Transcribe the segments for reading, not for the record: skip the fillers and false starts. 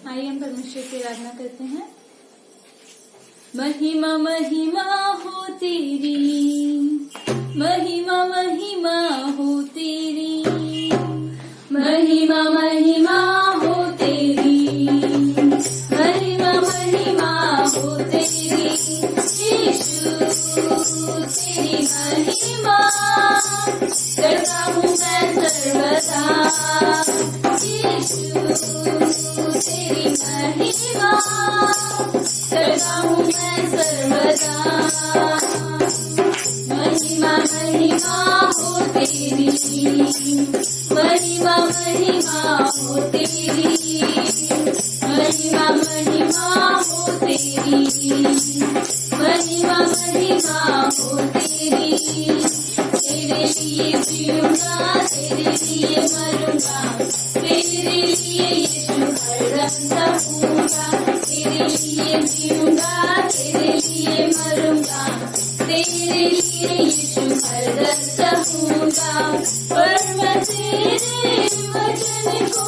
आइए हम परमेश्वर की आराधना करते हैं। महिमा महिमा हो तेरी, महिमा महिमा हो तेरी, महिमा महिमा हो तेरी, महिमा महिमा हो तेरी। यीशु तेरी महिमा करता हूँ मैं सर्वदा। यीशु तेरी महिमा करता हूँ मैं सर्वदा। महिमा महिमा हो तेरी, महिमा महिमा हो तेरी, महिमा महिमा हो तेरी, महिमा महिमा हो तेरी। तेरे लिए जीऊंगा, तेरे लिए मरूंगा, तेरे लिए यीशु हरदम सहूंगा। तेरे लिए जीऊंगा, तेरे लिए मरूंगा, तेरे लिए यीशु हरदम सहूंगा। पर मैं तेरे वचन को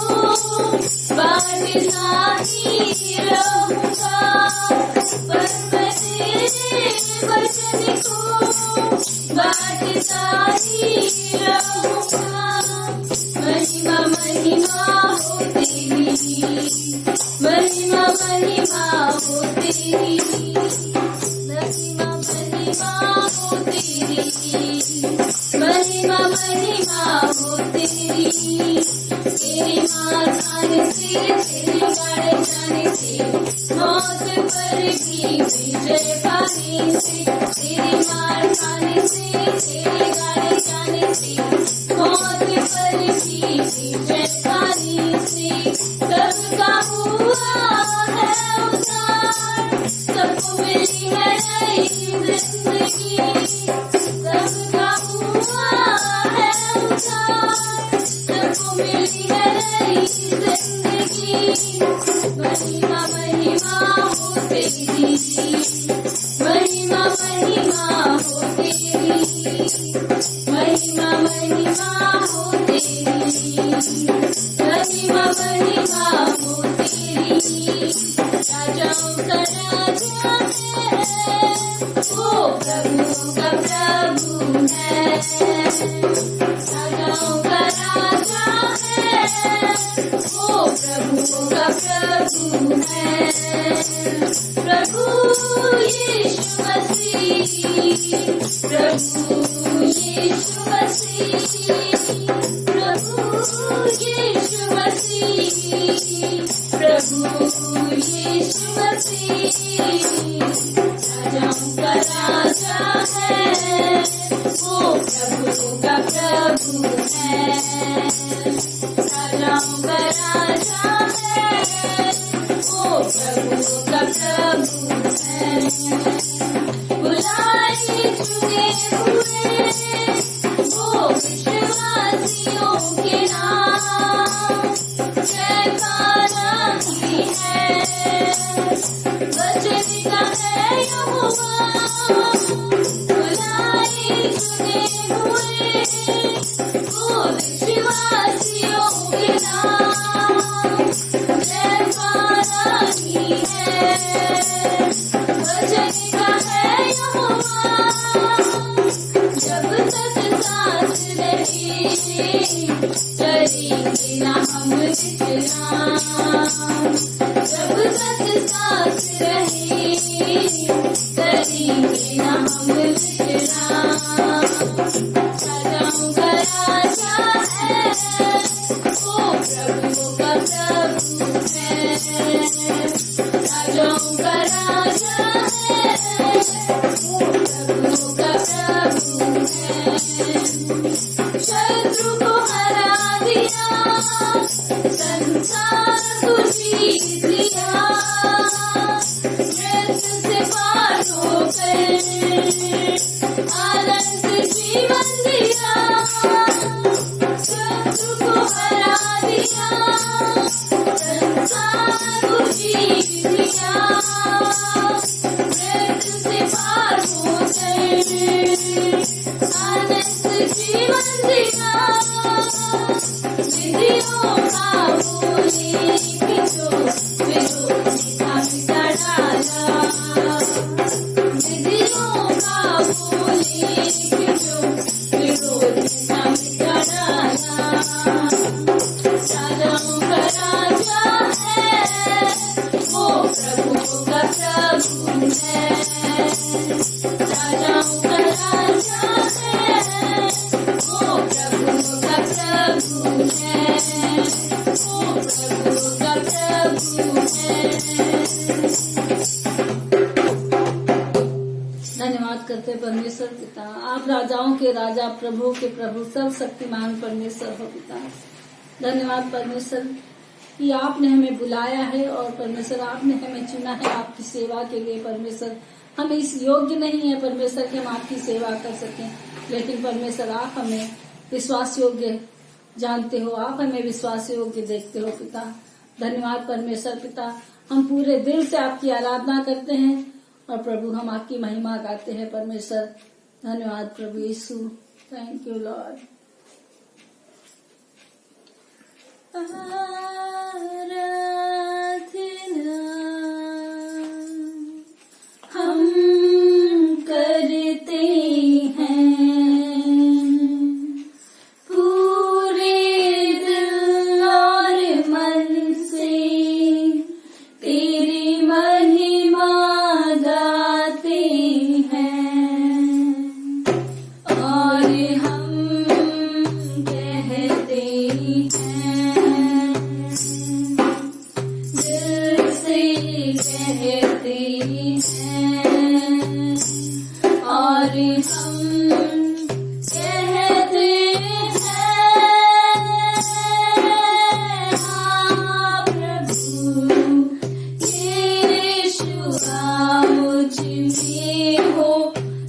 बांटता ही रहूंगा, पर मैं तेरे वचन को बांटता ही रहूंगा। महिमा महिमा हो तेरी, महिमा महिमा हो तेरी, महिमा महिमा हो तेरी, महिमा महिमा हो तेरी। तेरे मार खाने से, तेरे गाड़े जाने से, मौत पर भी विजय पाने से। तेरे मार खाने से, तेरे गाड़े जाने से, मौत पर भी विजय पाने से। सबका हुआ है उद्धार, सबको मिली है नई जिंदगी। सबका हुआ है उद्धार, सबको मिली है नई जिंदगी। महिमा महिमा हो तेरी, महिमा महिमा हो तेरी, महिमा महिमा हो तेरी, महिमा महिमा हो तेरी। राजाओं का राजा है, वो प्रभुओं का प्रभु है। राजाओं का राजा है, वो प्रभुओं का प्रभु है। प्रभु यीशु मसीह, प्रभु यीशु मसीह, प्रभु यीशु मसीह, प्रभु यीशु मसीह। राजाओं का राजा है, वो प्रभु का प्रभु है। राजाओं का राजा है, वो प्रभु का प्रभु है। बुलाए चुने हुए वो विश्वासियों के नाम, जयकारा की है, वचन का है यहोवा। बुलाए चुने हुए वो विश्वासियों के नाम, जयकारा की है, वचन का है यहोवा। जब तक सांस रही, चलेंगे ना हम विश्राम। जब तक सांस रही, चलेंगे ना हम विश्राम। राजाओं का राजा है, वो प्रभुओं का प्रभु है। राजाओं का राजा है, वो प्रभुओं का प्रभु है। शत्रु को हरा दिया, संसार को जीत लिया, मृत्यु से पार होकर आनंद जीवन दिया। शत्रु को हरा दिया, संसार को जीत लिया, मृत्यु से पार होकर आनंद जीवन दिया। विधियों का बोले कि जो राजाओं के राजा, प्रभु के प्रभु, सब शक्तिमान परमेश्वर हो पिता। धन्यवाद परमेश्वर कि आपने हमें बुलाया है और परमेश्वर आपने हमें चुना है आपकी सेवा के लिए। परमेश्वर हम इस योग्य नहीं है परमेश्वर कि हम आपकी सेवा कर सकें, लेकिन परमेश्वर आप हमें विश्वास योग्य जानते हो, आप हमें विश्वास योग्य देखते हो पिता। धन्यवाद परमेश्वर पिता, हम पूरे दिल से आपकी आराधना करते हैं और प्रभु हम आपकी महिमा गाते हैं परमेश्वर। धन्यवाद प्रभु यीशु, थैंक यू लॉर्ड। आराधना हम करते हैं पूरे दिल और मन से, तेरी महिमा गाते हैं और हम कहते हैं, दिल से कहते हैं और हम कहते हैं, हाँ प्रभु यीशु मुझ में हो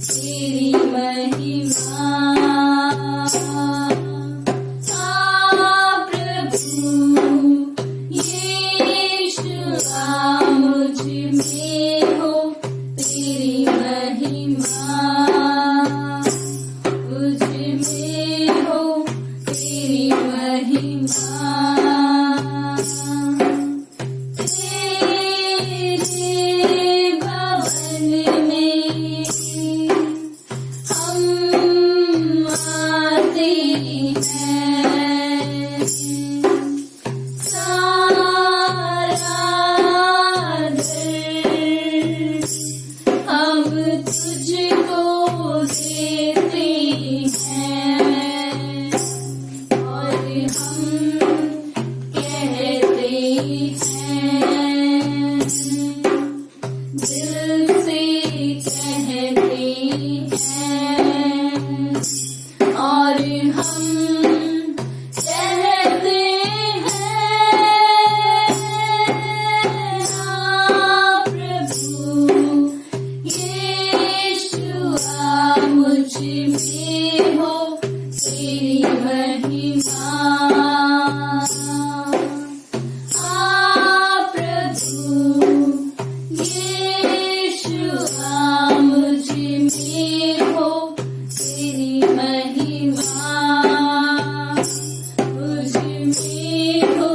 तेरी महिमा। हाँ प्रभु यीशु मुझ में हो तेरी महिमा, मुझ में हो तेरी महिमा। तेरे भवन में हम आते हैं, सारा दिल हम तुझको देते हैं और हम कहते हैं, दिल से कहते हैं और हम कहते हैं, हाँ प्रभु यीशु मुझ में हो तेरी महिमा। हाँ प्रभु यीशु मुझ में हो तेरी महिमा, मुझ में हो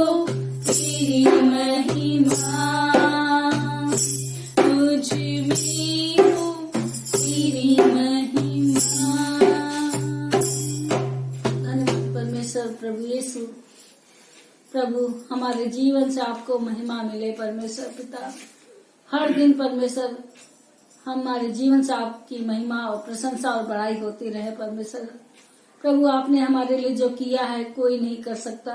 तेरी महिमा, मुझ में हो तेरी महिमा। धन्यवाद परमेश्वर प्रभु यीशु। प्रभु हमारे जीवन से आपको महिमा मिले परमेश्वर पिता। हर दिन परमेश्वर हमारे जीवन से आपकी महिमा और प्रशंसा और बड़ाई होती रहे परमेश्वर। प्रभु आपने हमारे लिए जो किया है कोई नहीं कर सकता।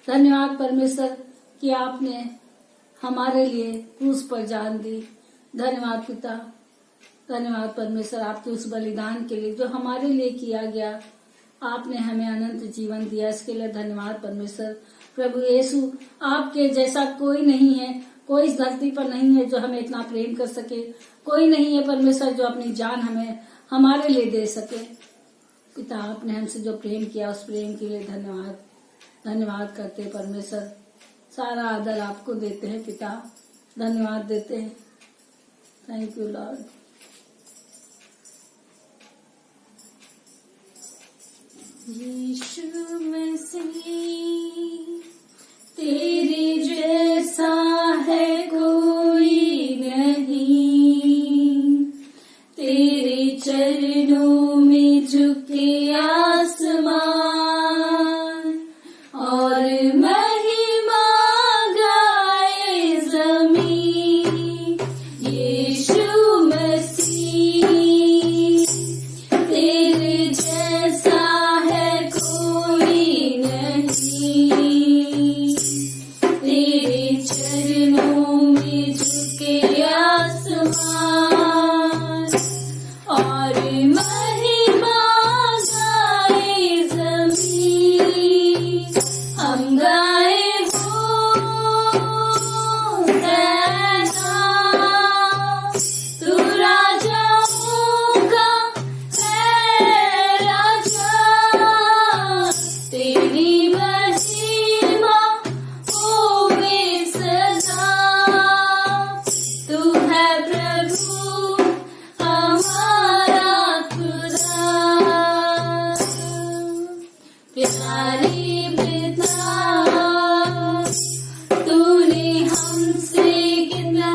धन्यवाद परमेश्वर कि आपने हमारे लिए क्रूस पर जान दी। धन्यवाद पिता, धन्यवाद परमेश्वर आपके उस बलिदान के लिए जो हमारे लिए किया गया। आपने हमें अनंत जीवन दिया, इसके लिए धन्यवाद परमेश्वर। प्रभु यीशु आपके जैसा कोई नहीं है, कोई इस धरती पर नहीं है जो हमें इतना प्रेम कर सके। कोई नहीं है परमेश्वर जो अपनी जान हमें हमारे लिए दे सके। पिता आपने हमसे जो प्रेम किया उस प्रेम के लिए धन्यवाद, धन्यवाद करते हैं परमेश्वर। सारा आदर आपको देते हैं पिता, धन्यवाद देते हैं। Thank you lord. Yeshu Masih तेरे जैसा है कोई नहीं, तेरे चरणों में झुके आसमान और महिमा गाए ज़मीन। यीशु मसीह तेरे जैसा है कोई नहीं, तेरे चरणों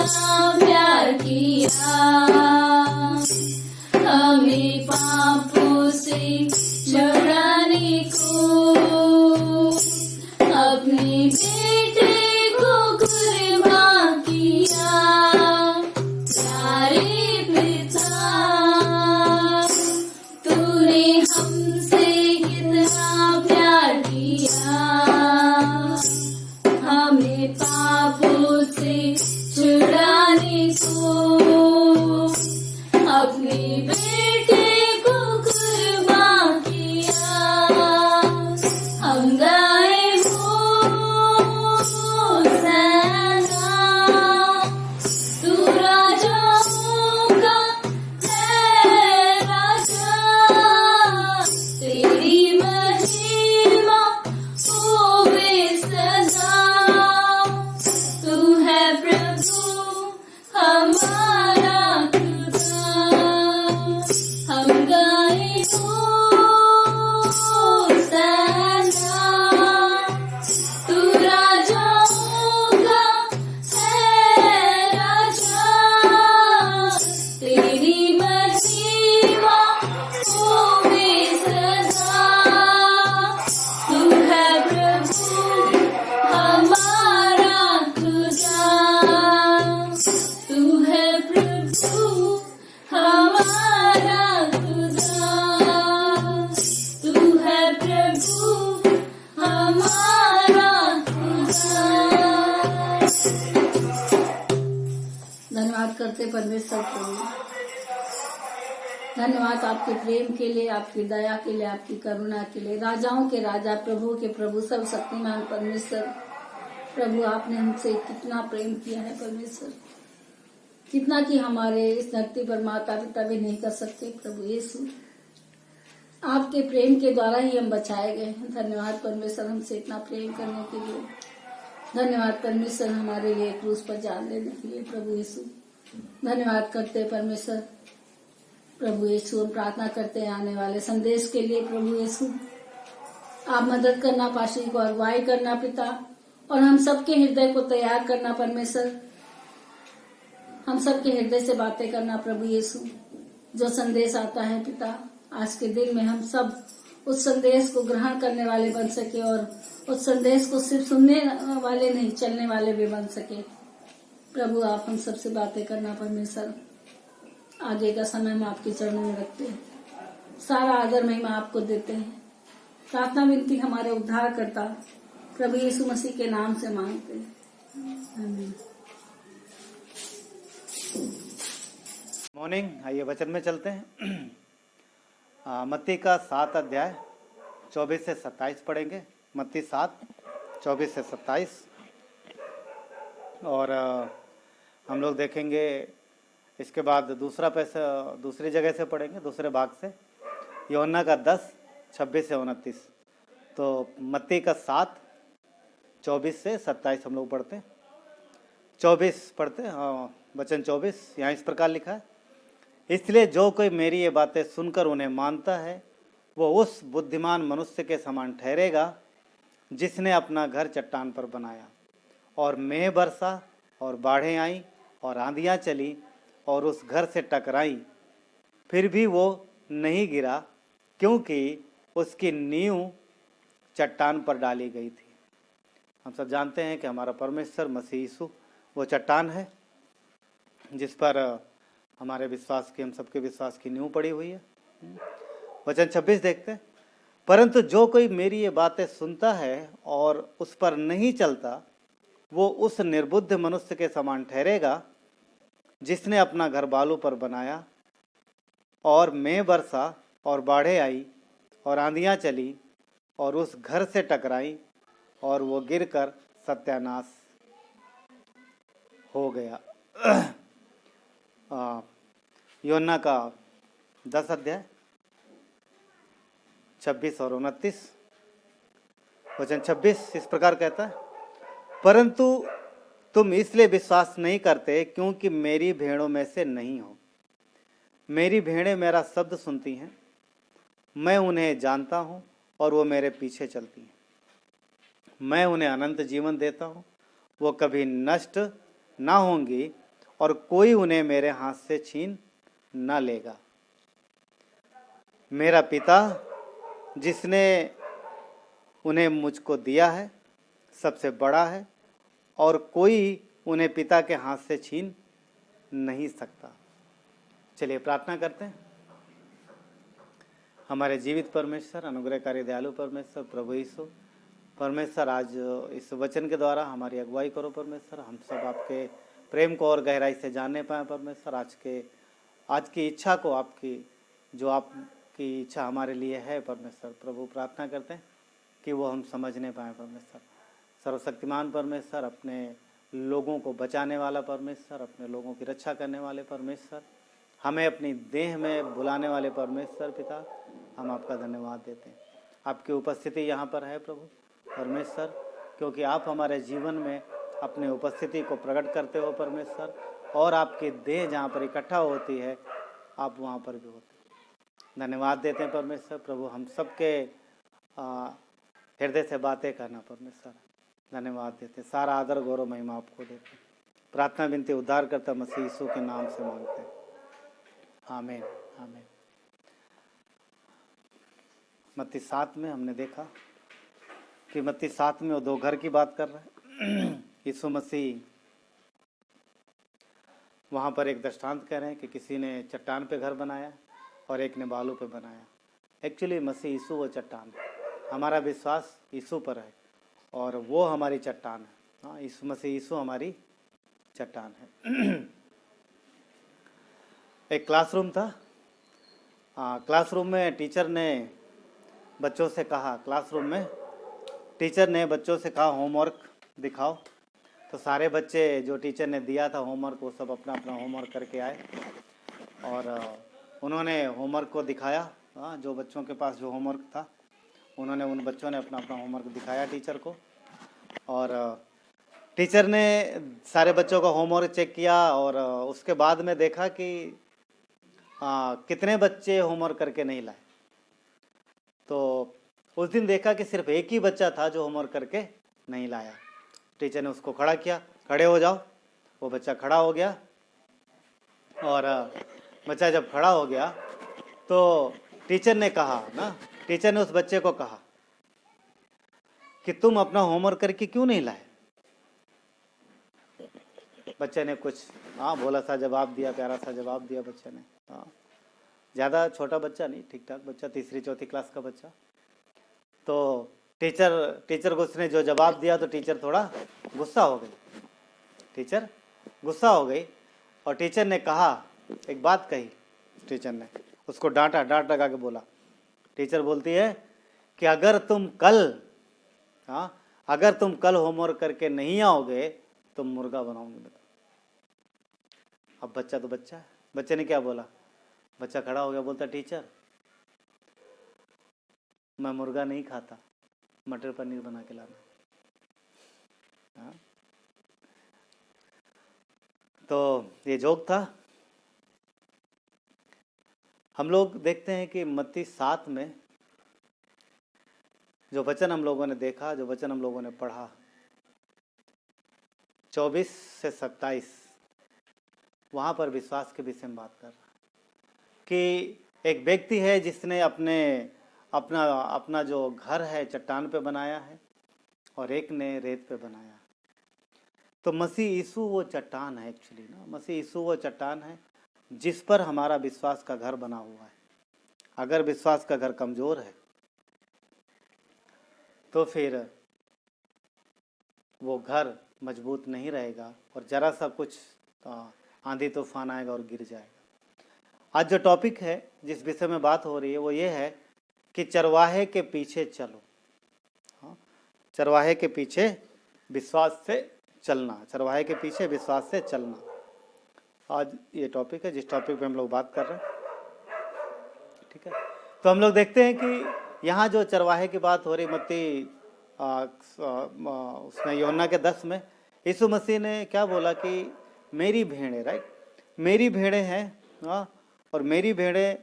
प्यार किया, हमें पापों से छुड़ाने को अपने बेटे को कुर्बान किया। प्यारे पिता, तूने हमसे कितना प्यार किया, हमें पापों से छुड़ाने को अपने बेटे को कुर्बान किया। हम गाए होशाना, तू राजाओं का है राजा, तेरी महिमा होवे सदा। तू है प्रभु हमारा खुदा, हम गाए होशाना, तू राजाओं का है राजा, तेरी महिमा होवे सदा। तू है प्रभु हमारा खुदा, तू है प्रभु हमारा खुदा, तू है प्रभु हमारा खुदा। धन्यवाद करते परमेश्वर को। धन्यवाद आपके प्रेम के लिए, आपकी दया के लिए, आपकी करुणा के लिए। राजाओं के राजा, प्रभु के प्रभु, सब शक्तिमान परमेश्वर प्रभु, आपने हमसे कितना प्रेम किया है परमेश्वर, कितना कि हमारे इस धरती पर माता पिता भी नहीं कर सकते। प्रभु यीशु, आपके प्रेम के द्वारा ही हम बचाए गए हैं। धन्यवाद परमेश्वर हमसे इतना प्रेम करने के लिए। धन्यवाद परमेश्वर हमारे लिए क्रूस पर जान लेने के लिए। प्रभु यीशु, धन्यवाद करते हैं परमेश्वर। प्रभु यीशु, हम प्रार्थना करते हैं आने वाले संदेश के लिए। प्रभु यीशु, आप मदद करना, पाशी को अगुवाई करना पिता, और हम सबके हृदय को तैयार करना परमेश्वर। हम सबके हृदय से बातें करना प्रभु यीशु। जो संदेश आता है पिता, आज के दिन में हम सब उस संदेश को ग्रहण करने वाले बन सके, और उस संदेश को सिर्फ सुनने वाले नहीं, चलने वाले भी बन सके। प्रभु, आप हम सबसे बातें करना परमेश्वर। आगे का समय हम आपके चरणों में रखते हैं, सारा आदर महिमा आपको देते हैं। प्रार्थना विनती हमारे उद्धार करता प्रभु यीशु मसीह के नाम से मांगते हैं, आमीन। मॉर्निंग, आइए वचन में चलते हैं। मत्ती का 7 अध्याय 24 से 27 पढ़ेंगे। मत्ती 7 24 से 27, और हम लोग देखेंगे। इसके बाद दूसरी जगह से पढ़ेंगे, दूसरे भाग से, यूहन्ना का 10 26 से 29। तो मत्ती का 7 24 से 27 हम लोग पढ़ते हैं। 24 पढ़ते हैं, वचन 24 यहाँ इस प्रकार लिखा है, इसलिए जो कोई मेरी ये बातें सुनकर उन्हें मानता है, वो उस बुद्धिमान मनुष्य के समान ठहरेगा जिसने अपना घर चट्टान पर बनाया, और मेंह बरसा और बाढ़ें आईं और आंधियां चली और उस घर से टकराई, फिर भी वो नहीं गिरा, क्योंकि उसकी नींव चट्टान पर डाली गई थी। हम सब जानते हैं कि हमारा परमेश्वर मसीह यीशु वो चट्टान है जिस पर हमारे विश्वास की, हम सबके विश्वास की नींव पड़ी हुई है। वचन 26 देखते हैं, परंतु जो कोई मेरी ये बातें सुनता है और उस पर नहीं चलता, वो उस निर्बुद्ध मनुष्य के समान ठहरेगा जिसने अपना घर बालू पर बनाया, और मेंह बरसा और बाढ़ें आई और आंधियां चली और उस घर से टकराई, और वो गिरकर सत्यानाश हो गया। यूहन्ना का 10 अध्याय 26 और 29, वचन 26 इस प्रकार कहता है, परंतु तुम इसलिए विश्वास नहीं करते क्योंकि मेरी भेड़ों में से नहीं हो। मेरी भेड़ें मेरा शब्द सुनती हैं, मैं उन्हें जानता हूँ और वो मेरे पीछे चलती हैं। मैं उन्हें अनंत जीवन देता हूँ, वो कभी नष्ट ना होंगी और कोई उन्हें मेरे हाथ से छीन न लेगा। मेरा पिता जिसने उन्हें मुझको दिया है सबसे बड़ा है, और कोई उन्हें पिता के हाथ से छीन नहीं सकता। चलिए प्रार्थना करते हैं। हमारे जीवित परमेश्वर, अनुग्रहकारी दयालु परमेश्वर, प्रभु यीशु परमेश्वर, आज इस वचन के द्वारा हमारी अगुवाई करो परमेश्वर। हम सब आपके प्रेम को और गहराई से जानने पाए परमेश्वर। आज की इच्छा को, आपकी जो आपकी इच्छा हमारे लिए है परमेश्वर, प्रभु प्रार्थना करते हैं कि वो हम समझने पाए परमेश्वर। सर्वशक्तिमान परमेश्वर, अपने लोगों को बचाने वाला परमेश्वर, अपने लोगों की रक्षा करने वाले परमेश्वर, हमें अपनी देह में बुलाने वाले परमेश्वर पिता, हम आपका धन्यवाद देते हैं। आपकी उपस्थिति यहाँ पर है प्रभु परमेश्वर, क्योंकि आप हमारे जीवन में अपनी उपस्थिति को प्रकट करते हो परमेश्वर, और आपकी देह जहाँ पर इकट्ठा होती है आप वहाँ पर भी होते हैं। धन्यवाद देते हैं परमेश्वर। प्रभु हम सबके हृदय से बातें करना परमेश्वर, धन्यवाद देते हैं। सारा आदर गौरव महिमा आपको देते हैं। प्रार्थना विनती उद्धार करता मसीह यीशु के नाम से मांगते हैं, आमीन आमीन। मत्ती 7 में हमने देखा कि मत्ती 7 में वो दो घर की बात कर रहा है। यीशु मसीह वहाँ पर एक दृष्टांत कह रहे हैं कि किसी ने चट्टान पे घर बनाया और एक ने बालू पे बनाया। एक्चुअली मसीह यीशु वो चट्टान है, हमारा विश्वास यीशु पर है और वो हमारी चट्टान है। हाँ, यीशु मसीह यीशु हमारी चट्टान है। एक क्लासरूम था। क्लासरूम में टीचर ने बच्चों से कहा, बच्चों से कहा होमवर्क दिखाओ। तो सारे बच्चे जो टीचर ने दिया था होमवर्क, वो सब अपना अपना होमवर्क करके आए और उन्होंने होमवर्क को दिखाया। जो बच्चों के पास जो होमवर्क था उन बच्चों ने अपना अपना होमवर्क दिखाया टीचर को, और टीचर ने सारे बच्चों का होमवर्क चेक किया और उसके बाद में देखा कि कितने बच्चे होमवर्क करके नहीं लाए। तो उस दिन देखा कि सिर्फ एक ही बच्चा था जो होमवर्क करके नहीं लाया। टीचर ने उसको खड़ा किया, खड़े हो जाओ। वो बच्चा खड़ा हो गया और बच्चा जब खड़ा हो गया तो टीचर ने उस बच्चे को कहा कि तुम अपना होमवर्क करके क्यों नहीं लाए। बच्चे ने कुछ भोला सा जवाब दिया, प्यारा सा जवाब दिया बच्चे ने। ज़्यादा छोटा बच्चा नहीं, ठीक ठाक बच्चा, 3री-4थी क्लास का बच्चा। तो टीचर को उसने जो जवाब दिया तो टीचर थोड़ा गुस्सा हो गई और टीचर ने कहा, एक बात कही। टीचर ने उसको डांट लगा के बोला। टीचर बोलती है कि अगर तुम कल होमवर्क करके नहीं आओगे तो मुर्गा बनाऊंगी मैं। अब बच्चा तो बच्चा है, बच्चे ने क्या बोला? बच्चा खड़ा हो गया, बोलता टीचर मैं मुर्गा नहीं खाता, मटर पनीर बना के लाना। तो ये जोक था। हम लोग देखते हैं कि मत्ती 7 में जो वचन हम लोगों ने देखा, जो वचन हम लोगों ने पढ़ा, 24 से 27, वहाँ पर विश्वास के विषय में बात कर रहा कि एक व्यक्ति है जिसने अपना जो घर है चट्टान पे बनाया है और एक ने रेत पे बनाया। तो मसीह यीशु वो चट्टान है। एक्चुअली मसीह यीशु वो चट्टान है जिस पर हमारा विश्वास का घर बना हुआ है। अगर विश्वास का घर कमजोर है तो फिर वो घर मजबूत नहीं रहेगा और जरा सा कुछ आंधी तूफान आएगा और गिर जाएगा। आज जो टॉपिक है, जिस विषय में बात हो रही है, वो ये है कि चरवाहे के पीछे चलो। चरवाहे के पीछे विश्वास से चलना, चरवाहे के पीछे विश्वास से चलना। आज ये टॉपिक है जिस टॉपिक पे हम लोग बात कर रहे हैं। ठीक है, तो हम लोग देखते हैं कि यहाँ जो चरवाहे की बात हो रही, मत्ती उसमें यूहन्ना के 10 में यीशु मसीह ने क्या बोला कि मेरी भेड़ें, राइट, मेरी भेड़ें हैं और मेरी भेड़ें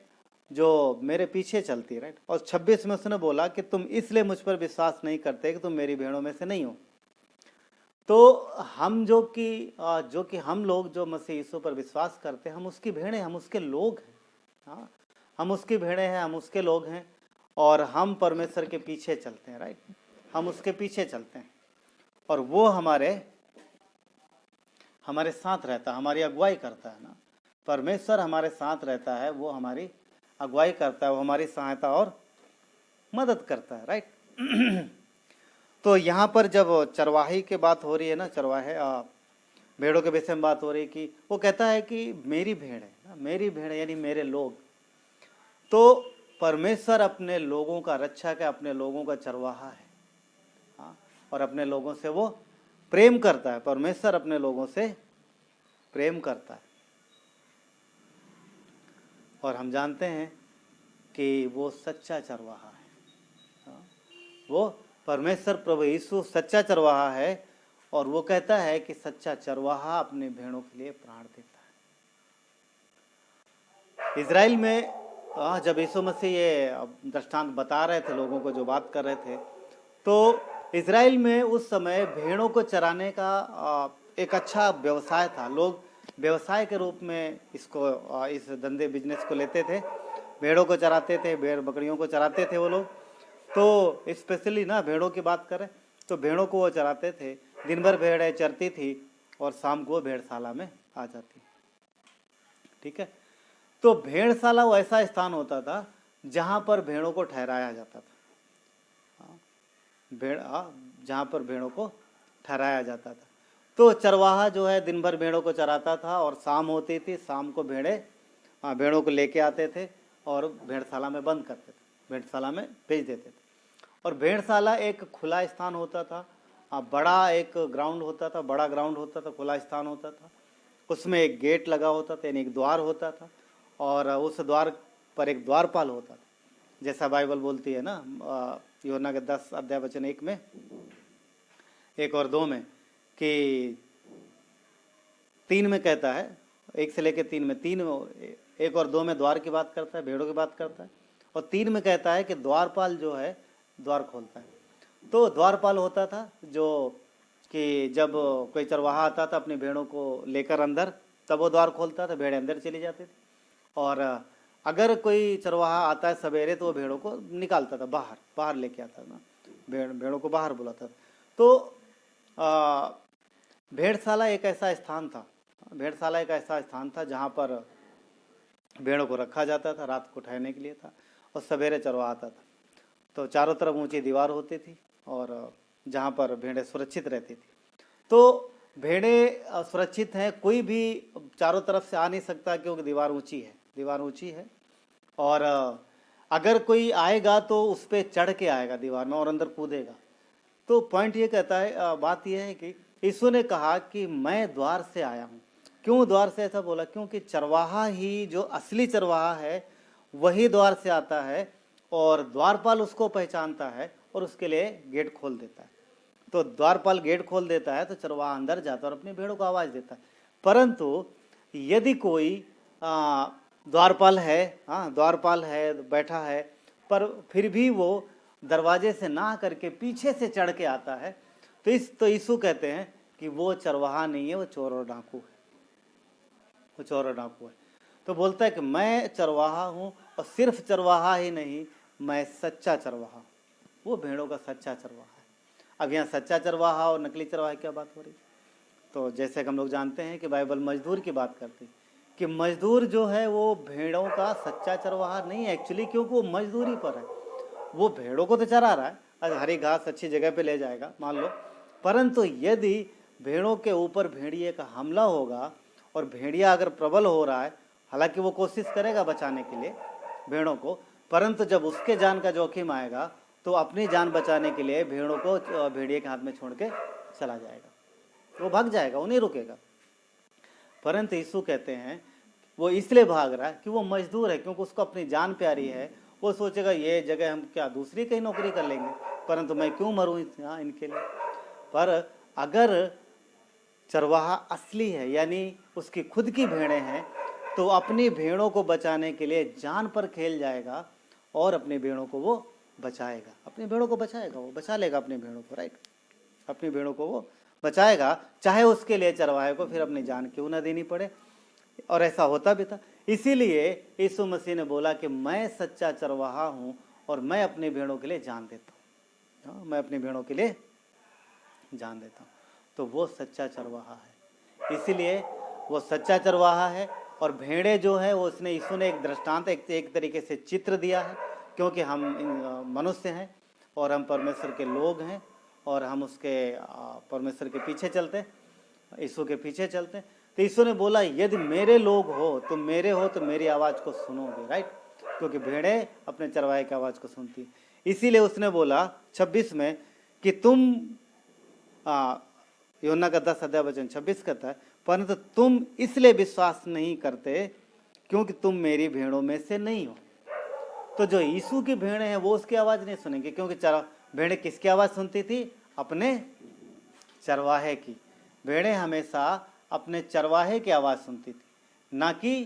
जो मेरे पीछे चलती है, राइट। और 26 में उसने बोला कि तुम इसलिए मुझ पर विश्वास नहीं करते कि तुम मेरी भेड़ों में से नहीं हो। तो हम जो कि हम लोग जो मसीह यीशु पर विश्वास करते हैं, हम उसकी भेड़ें, हम उसके लोग हैं। हाँ, हम उसकी भेड़ें हैं, हम उसके लोग हैं, और हम परमेश्वर के पीछे चलते हैं। राइट, हम उसके पीछे चलते हैं, और वो हमारे साथ रहता है, हमारी अगुवाई करता है ना। परमेश्वर हमारे साथ रहता है, वो हमारी अगुवाई करता है, वो हमारी सहायता और मदद करता है। राइट। तो यहाँ पर जब चरवाही की बात हो रही है ना, चरवाहे भेड़ों के विषय में बात हो रही है, कि वो कहता है कि मेरी भेड़ है ना, मेरी भेड़ यानी मेरे लोग। तो परमेश्वर अपने लोगों का रक्षक है, अपने लोगों का चरवाहा है। हाँ, और अपने लोगों से वो प्रेम करता है। परमेश्वर अपने लोगों से प्रेम करता है, और हम जानते हैं कि वो सच्चा चरवाहा है। हाँ, वो परमेश्वर प्रभु यीशु सच्चा चरवाहा है, और वो कहता है कि सच्चा चरवाहा अपने भेड़ों के लिए प्राण देता है। इज़राइल में जब यीशु मसीह ये दृष्टांत बता रहे थे लोगों को, जो बात कर रहे थे, तो इज़राइल में उस समय भेड़ों को चराने का एक अच्छा व्यवसाय था। लोग व्यवसाय के रूप में इसको इस धंधे बिजनेस को लेते थे, भेड़ों को चराते थे, भेड़ बकरियों को चराते थे वो लोग। तो स्पेशली ना भेड़ों की बात करें तो भेड़ों को वो चराते थे। दिन भर भेड़ें चरती थी और शाम को भेड़शाला में आ जाती। ठीक है, तो भेड़शाला वो ऐसा स्थान होता था जहाँ पर भेड़ों को ठहराया जाता था। जहाँ पर भेड़ों को ठहराया जाता था। तो चरवाहा जो है दिन भर भेड़ों को चराता था, और शाम होती थी, शाम को भेड़ों को लेके आते थे और भेड़शाला में बंद करते थे, भेड़शाला में भेज देते थे। और भेड़शाला एक खुला स्थान होता था, बड़ा एक ग्राउंड होता था, बड़ा ग्राउंड होता था, खुला स्थान होता था। उसमें एक गेट लगा होता था, यानी एक द्वार होता था, और उस द्वार पर एक द्वारपाल होता था। जैसा बाइबल बोलती है ना, यूहन्ना के 10 अध्याय वचन 1 में, 1 और 2 में, कि 3 में कहता है, 1 से लेकर 3 में, 1 और 2 में द्वार की बात करता है, भेड़ों की बात करता है, और 3 में कहता है कि द्वारपाल जो है द्वार खोलता है। तो द्वारपाल होता था जो कि जब कोई चरवाहा आता था अपनी भेड़ों को लेकर अंदर, तब वो द्वार खोलता था, भेड़ें अंदर चली जाती थी। और अगर कोई चरवाहा आता है सवेरे तो वो भेड़ों को निकालता था, बाहर लेके आता था ना, भेड़ों को बाहर बुलाता था। तो भेड़शाला एक ऐसा स्थान था जहाँ पर भेड़ों को रखा जाता था, रात को ठहरने के लिए था, और सवेरे चरवाहा आता था। तो चारों तरफ ऊंची दीवार होती थी, और जहाँ पर भेड़ें सुरक्षित रहती थी। तो भेड़ें सुरक्षित हैं, कोई भी चारों तरफ से आ नहीं सकता, क्योंकि दीवार ऊंची है। और अगर कोई आएगा तो उस पर चढ़ के आएगा दीवार में और अंदर कूदेगा। तो पॉइंट ये कहता है, बात यह है कि यीशु ने कहा कि मैं द्वार से आया हूँ। क्यों द्वार से ऐसा बोला? क्योंकि चरवाहा ही, जो असली चरवाहा है, वही द्वार से आता है, और द्वारपाल उसको पहचानता है और उसके लिए गेट खोल देता है। तो द्वारपाल गेट खोल देता है तो चरवाहा अंदर जाता है और अपनी भेड़ों को आवाज देता है। परंतु यदि कोई द्वारपाल है, बैठा है, पर फिर भी वो दरवाजे से ना करके पीछे से चढ़ के आता है, तो यीशु कहते हैं कि वो चरवाहा नहीं है, वो चोर और डाकू है। तो बोलता है कि मैं चरवाहा हूँ, और सिर्फ चरवाहा ही नहीं, मैं सच्चा चरवाहा हूँ। वो भेड़ों का सच्चा चरवाहा है। अब यहाँ सच्चा चरवाहा और नकली चरवाहा की क्या बात हो रही? तो जैसे कि हम लोग जानते हैं कि बाइबल मजदूर की बात करती है, कि मजदूर जो है वो भेड़ों का सच्चा चरवाहा नहीं है एक्चुअली, क्योंकि वो मजदूरी पर है। वो भेड़ों को तो चरा रहा है, हरी घास अच्छी जगह पे ले जाएगा मान लो, परंतु यदि भेड़ों के ऊपर भेड़िए का हमला होगा और भेड़िया अगर प्रबल हो रहा है, हालांकि वो कोशिश करेगा बचाने के लिए भेड़ों को, परंतु जब उसके जान का जोखिम आएगा तो अपनी जान बचाने के लिए भेड़ों को भेड़िए के हाथ में छोड़ के चला जाएगा, वो भाग जाएगा, वो नहीं रुकेगा। परंतु यीशु कहते हैं वो इसलिए भाग रहा है कि वो मजदूर है, क्योंकि उसको अपनी जान प्यारी है। वो सोचेगा ये जगह हम क्या दूसरी कहीं नौकरी कर लेंगे, परंतु मैं क्यों मरूं इनके लिए। पर अगर चरवाहा असली है, यानी उसकी खुद की भेड़ें हैं, तो अपनी भेड़ों को बचाने के लिए जान पर खेल जाएगा और अपनी भेड़ों को वो बचाएगा, वो बचा लेगा अपनी भेड़ों को, राइट, अपनी भेड़ों को वो बचाएगा, चाहे उसके लिए चरवाहे को फिर अपनी जान क्यों ना देनी पड़े। और ऐसा होता भी था। इसीलिए यीशु मसीह ने बोला कि मैं सच्चा चरवाहा हूँ और मैं अपनी भेड़ों के लिए जान देता हूँ। मैं अपनी भेड़ों के लिए जान देता हूँ। तो वो सच्चा चरवाहा है, इसीलिए वो सच्चा चरवाहा है। और भेड़े जो है वो उसने यीशु ने एक दृष्टांत, एक तरीके से चित्र दिया है, क्योंकि हम मनुष्य हैं और हम परमेश्वर के लोग हैं और हम उसके परमेश्वर के पीछे चलते हैं, यीशु के पीछे चलते हैं। तो यीशु ने बोला यदि मेरे लोग हो, तुम मेरे हो तो मेरी आवाज़ को सुनोगे, राइट, क्योंकि भेड़े अपने चरवाहे की आवाज़ को सुनती। इसीलिए उसने बोला 26 में कि तुम यूहन्ना का 10 अध्याय वचन 26 कहता है, परंतु तुम इसलिए विश्वास नहीं करते क्योंकि तुम मेरी भेड़ों में से नहीं हो। तो जो यीशु की भेड़ें हैं वो उसकी आवाज़ नहीं सुनेंगे, क्योंकि भेड़ें किसकी आवाज़ सुनती थी? अपने चरवाहे की। भेड़ें हमेशा अपने चरवाहे की आवाज़ सुनती थी, ना कि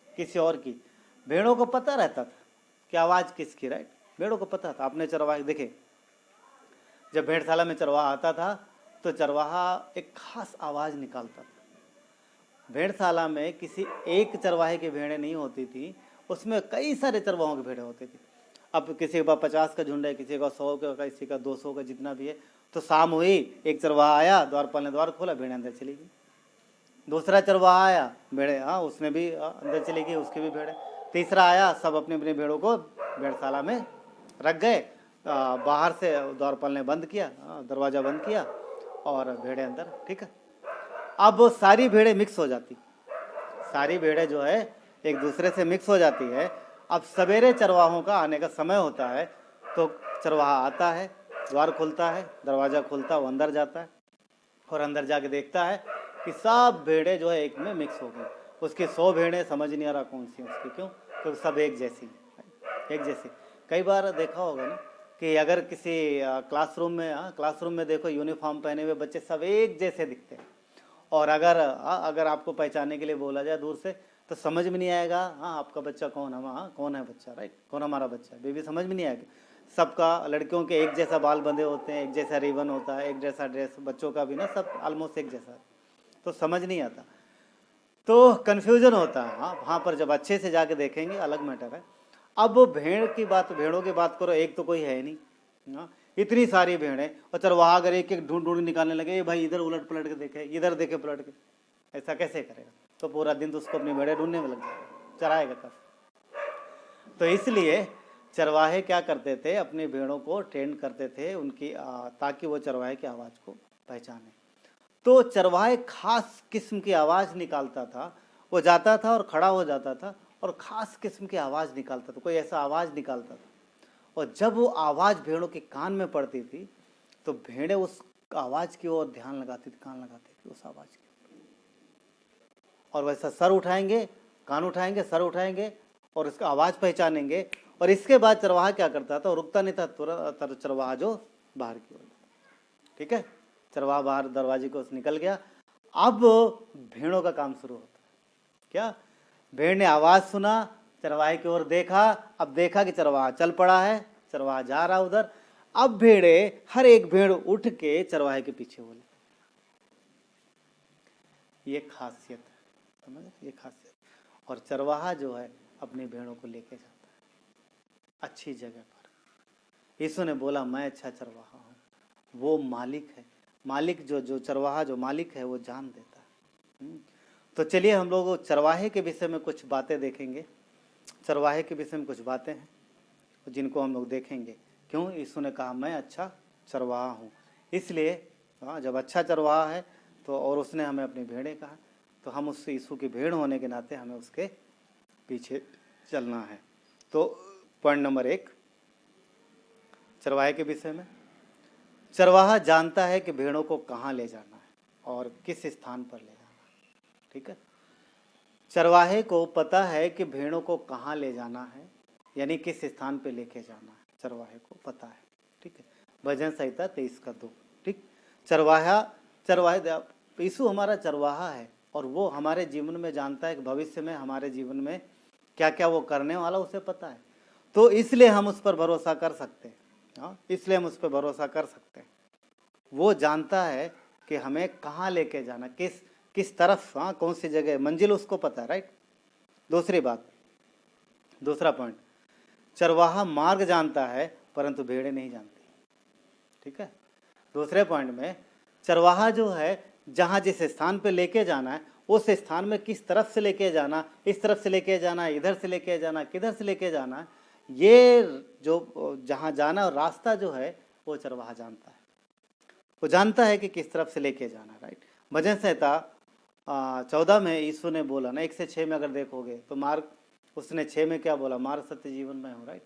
किसी और की। भेड़ों को पता रहता था कि आवाज़ किसकी, राइट, भेड़ों को पता था अपने चरवाहे। देखे जब भेड़शाला में चरवाहा आता था तो चरवाहा एक खास आवाज़ निकालता था। भेड़शाला में किसी एक चरवाहे की भेड़ें नहीं होती थी, उसमें कई सारे चरवाहों की भेड़ें होती थी। अब किसी के पास 50 का झुंड है, किसी का 100 का, किसी का 200 का, जितना भी है। तो शाम हुई, एक चरवाहा आया, द्वारपाल ने द्वार खोला, भेड़ें अंदर चली गई। दूसरा चरवाहा आया, भेड़े उसने भी अंदर चली गई, उसकी भी भेड़ें। तीसरा आया, सब अपनी अपनी भेड़ों को भेड़शाला में रख गए। बाहर से द्वारपाल ने बंद किया, दरवाज़ा बंद किया और भेड़ें अंदर, ठीक है। अब वो सारी भेड़ें मिक्स हो जाती, सारी भेड़ें जो है एक दूसरे से मिक्स हो जाती है। अब सवेरे चरवाहों का आने का समय होता है, तो चरवाहा आता है, द्वार खुलता है, दरवाज़ा खुलता है, वो अंदर जाता है और अंदर जाके देखता है कि सब भेड़ें जो है एक में मिक्स हो गई। उसकी 100 भेड़ें, समझ नहीं आ रहा कौन सी उसकी, क्यों? तो सब एक जैसी, एक जैसी। कई बार देखा होगा ना कि अगर किसी क्लासरूम में देखो यूनिफॉर्म पहने हुए बच्चे सब एक जैसे दिखते हैं। और अगर आपको पहचानने के लिए बोला जाए दूर से तो समझ में नहीं आएगा आपका बच्चा कौन है, कौन है बच्चा, राइट, कौन हमारा बच्चा, बेबी समझ में नहीं आएगा। सबका, लड़कियों के एक जैसा बाल बंधे होते हैं, एक जैसा रिबन होता है, एक जैसा ड्रेस, बच्चों का भी ना सब ऑलमोस्ट एक जैसा, तो समझ नहीं आता, तो कन्फ्यूजन होता है। वहाँ पर जब अच्छे से जाके देखेंगे अलग मैटर है। अब भेड़ों की बात करो, एक तो कोई है नहीं, इतनी सारी भेड़ें, और चरवाहा अगर एक एक ढूंढ निकालने लगे, भाई इधर उलट पलट के देखे, इधर देखे पलट के, ऐसा कैसे करेगा? तो पूरा दिन तो उसको अपनी भेड़ें ढूंढने में लग जाएगा, चराएगा कब? तो इसलिए चरवाहे क्या करते थे, अपनी भेड़ों को ट्रेन करते थे उनकी ताकि वो चरवाहे की आवाज़ को पहचाने। तो चरवाहे खास किस्म की आवाज़ निकालता था, वो जाता था और खड़ा हो जाता था और खास किस्म की आवाज़ निकालता था, कोई ऐसा आवाज़ निकालता था। और जब वो आवाज़ भेड़ों के कान में पड़ती थी तो भेड़ें उस आवाज़ की ओर ध्यान लगाती थी, कान लगाती थी उस आवाज़ की, और वैसा सर उठाएंगे, कान उठाएंगे, सर उठाएंगे और उसका आवाज़ पहचानेंगे। और इसके बाद चरवाहा क्या करता था, रुकता नहीं था, तुरंत चरवाहा जो बाहर की ओर, ठीक है, चरवाहा बाहर दरवाजे को निकल गया। अब भेड़ों का काम शुरू होता है। क्या? भेड़ ने आवाज़ सुना, चरवाहे की ओर देखा, अब देखा कि चरवाहा चल पड़ा है, चरवाहा जा रहा उधर। अब हर एक भेड़ उठ के चरवाहे के पीछे बोले। ये खासियत है, समझ, ये खासियत। और चरवाहा जो है अपनी भेड़ों को लेके जाता है अच्छी जगह पर। यीशु ने बोला मैं अच्छा चरवाहा हूँ, वो मालिक है, मालिक जो चरवाहा जो मालिक है वो जान देता है। तो चलिए हम लोग चरवाहे के विषय में कुछ बातें देखेंगे। चरवाहे के विषय में कुछ बातें हैं जिनको हम लोग देखेंगे। क्यों? यीशु ने कहा मैं अच्छा चरवाहा हूँ, इसलिए जब अच्छा चरवाहा है तो, और उसने हमें अपनी भेड़ें कहा, तो हम उस यीशु की भेड़ होने के नाते हमें उसके पीछे चलना है। तो पॉइंट नंबर 1 चरवाहे के विषय में, चरवाहा जानता है कि भेड़ों को कहाँ ले जाना है और किस स्थान पर ले जाना है, ठीक है। चरवाहे को पता है कि भेड़ों को कहाँ ले जाना है, यानी किस स्थान पे लेके जाना है, चरवाहे को पता है, ठीक है। भजन संहिता 23:2, ठीक। चरवाहे यीशु हमारा चरवाहा है और वो हमारे जीवन में जानता है कि भविष्य में हमारे जीवन में क्या क्या वो करने वाला उसे पता है। तो इसलिए हम उस पर भरोसा कर सकते हैं, इसलिए हम उस पर भरोसा कर सकते हैं। वो जानता है कि हमें कहाँ लेके जाना, किस तरफ, हाँ कौन सी जगह, मंजिल उसको पता है, राइट। दूसरी बात, दूसरा पॉइंट, चरवाहा मार्ग जानता है परंतु भेड़ें नहीं जानती, ठीक है। दूसरे पॉइंट में चरवाहा जो है जहाँ जिस स्थान पे लेके जाना है उस स्थान में किस तरफ से लेके जाना, इस तरफ से लेके जाना, इधर से लेके जाना, किधर से लेके जाना, ये जो जहाँ जाना रास्ता जो है वो चरवाहा जानता है। वो जानता है कि किस तरफ से लेके जाना, राइट। भजन संहिता 14 में यीशु ने बोला ना, 1 से 6 में अगर देखोगे तो मार्ग, उसने 6 में क्या बोला, मार्ग सत्य जीवन में हूँ, राइट।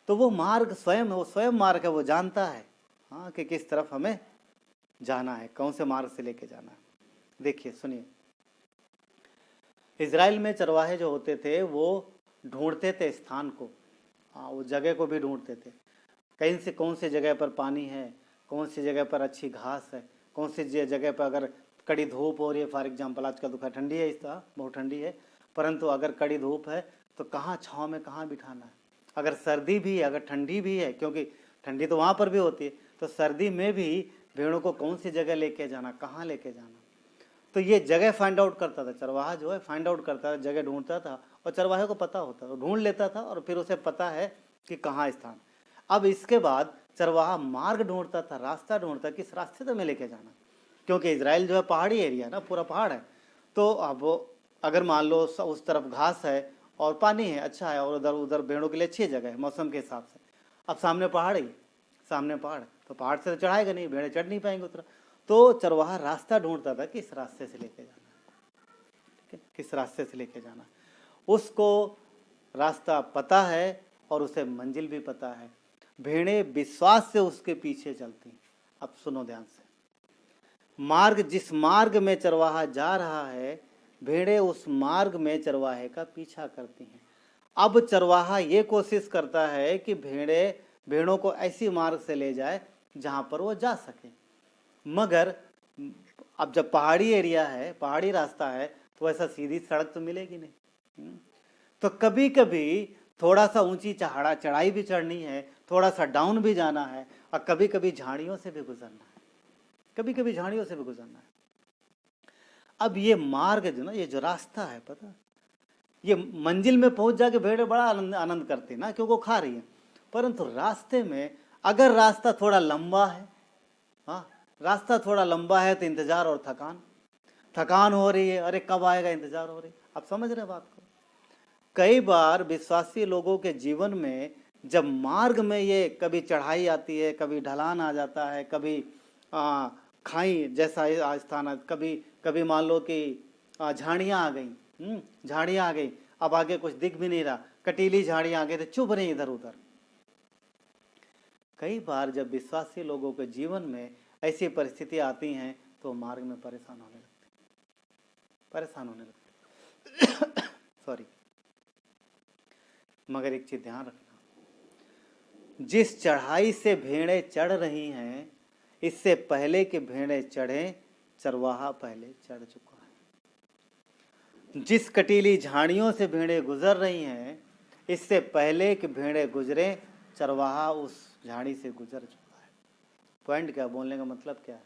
तो वो मार्ग स्वयं, वो स्वयं मार्ग है, वो जानता है हाँ कि किस तरफ हमें जाना है, कौन से मार्ग से लेके जाना है। देखिए सुनिए, इजराइल में चरवाहे जो होते थे वो ढूंढते थे स्थान को, हाँ वो जगह को भी ढूंढते थे, कहीं से कौन सी जगह पर पानी है, कौन सी जगह पर अच्छी घास है, कौन सी जगह पर अगर कड़ी धूप हो रही है, फॉर एग्जाम्पल आजकल तो ठंडी है, इस तरह बहुत ठंडी है, परंतु अगर कड़ी धूप है तो कहाँ छाँव में कहाँ बिठाना है। अगर सर्दी भी है, अगर ठंडी भी है, क्योंकि ठंडी तो वहाँ पर भी होती है, तो सर्दी में भी भेड़ों को कौन सी जगह लेके जाना, कहाँ लेके जाना, तो ये जगह फाइंड आउट करता था। चरवाहा जो है फाइंड आउट करता था, जगह ढूंढता था, और चरवाहे को पता होता था, ढूंढ लेता था और फिर उसे पता है कि कहाँ स्थान। अब इसके बाद चरवाहा मार्ग ढूंढता था, रास्ता ढूंढता, किस रास्ते से मैं लेके जाना, क्योंकि इजराइल जो है पहाड़ी एरिया ना, पूरा पहाड़ है। तो अब अगर मान लो उस तरफ घास है और पानी है, अच्छा है, और उधर भेड़ों के लिए अच्छी जगह है मौसम के हिसाब से। अब सामने पहाड़ ही, सामने पहाड़, तो पहाड़ से तो चढ़ाएगा नहीं, भेड़ें चढ़ नहीं पाएंगे उतना। तो चरवाहा रास्ता ढूंढता था, किस रास्ते से लेके जाना, ठीक है, किस रास्ते से लेके जाना। उसको रास्ता पता है और उसे मंजिल भी पता है। भेड़ें विश्वास से उसके पीछे चलती। अब सुनो ध्यान से, मार्ग, जिस मार्ग में चरवाहा जा रहा है, भेड़ें उस मार्ग में चरवाहे का पीछा करती हैं। अब चरवाहा ये कोशिश करता है कि भेड़ों को ऐसी मार्ग से ले जाए जहां पर वो जा सके, मगर अब जब पहाड़ी एरिया है, पहाड़ी रास्ता है, तो ऐसा सीधी सड़क तो मिलेगी नहीं। तो कभी कभी थोड़ा सा ऊंची चढ़ाई भी चढ़नी है, थोड़ा सा डाउन भी जाना है, और कभी कभी झाड़ियों से भी गुजरना है, कभी कभी झाड़ियों से भी गुजरना है। अब ये मार्ग जो ना, ये जो रास्ता है, पता, ये मंजिल में पहुंच जाके भेड़ें बड़ा आनंद करती ना, क्योंकि वो खा रही है। परंतु रास्ते में अगर रास्ता थोड़ा लंबा है, हाँ रास्ता थोड़ा लंबा है, तो इंतजार और थकान हो रही है, अरे कब आएगा, इंतजार हो रही है। आप समझ रहे बात को। कई बार विश्वासी लोगों के जीवन में जब मार्ग में ये कभी चढ़ाई आती है, कभी ढलान आ जाता है, कभी खाई जैसा स्थान, कभी मान लो कि झाड़ियाँ आ गई, झाड़ियाँ आ गई, अब आगे कुछ दिख भी नहीं रहा, कटीली झाड़ियाँ आ गई, तो चुभ रही इधर उधर। कई बार जब विश्वासी लोगों के जीवन में ऐसी परिस्थिति आती हैं तो मार्ग में परेशान होने लगते सॉरी। मगर एक चीज ध्यान रखना, जिस चढ़ाई से भेड़ें चढ़ रही हैं, इससे पहले कि भेड़ें चढ़ें, चरवाहा पहले चढ़ चुका है। जिस कटीली झाड़ियों से भेड़ें गुजर रही हैं, इससे पहले कि भेड़ें गुजरें, चरवाहा उस झाड़ी से गुजर चुका है। पॉइंट क्या, बोलने का मतलब क्या है?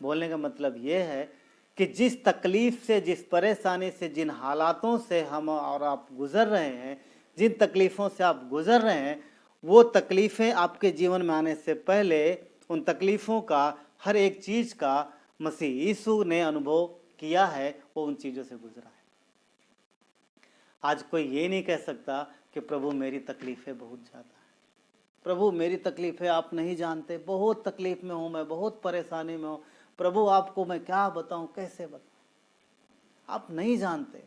बोलने का मतलब यह है कि जिस तकलीफ से, जिस परेशानी से, जिन हालातों से हम और आप गुजर रहे हैं, जिन तकलीफ़ों से आप गुजर रहे हैं, वो तकलीफ़ें आपके जीवन में आने से पहले उन तकलीफ़ों का, हर एक चीज़ का मसीह यीशु ने अनुभव किया है, वो उन चीज़ों से गुजरा है। आज कोई ये नहीं कह सकता कि प्रभु मेरी तकलीफ़ें बहुत ज़्यादा है, प्रभु मेरी तकलीफ़ें आप नहीं जानते, बहुत तकलीफ़ में हूँ मैं, बहुत परेशानी में हूँ, प्रभु आपको मैं क्या बताऊँ, कैसे बताऊँ। आप नहीं जानते,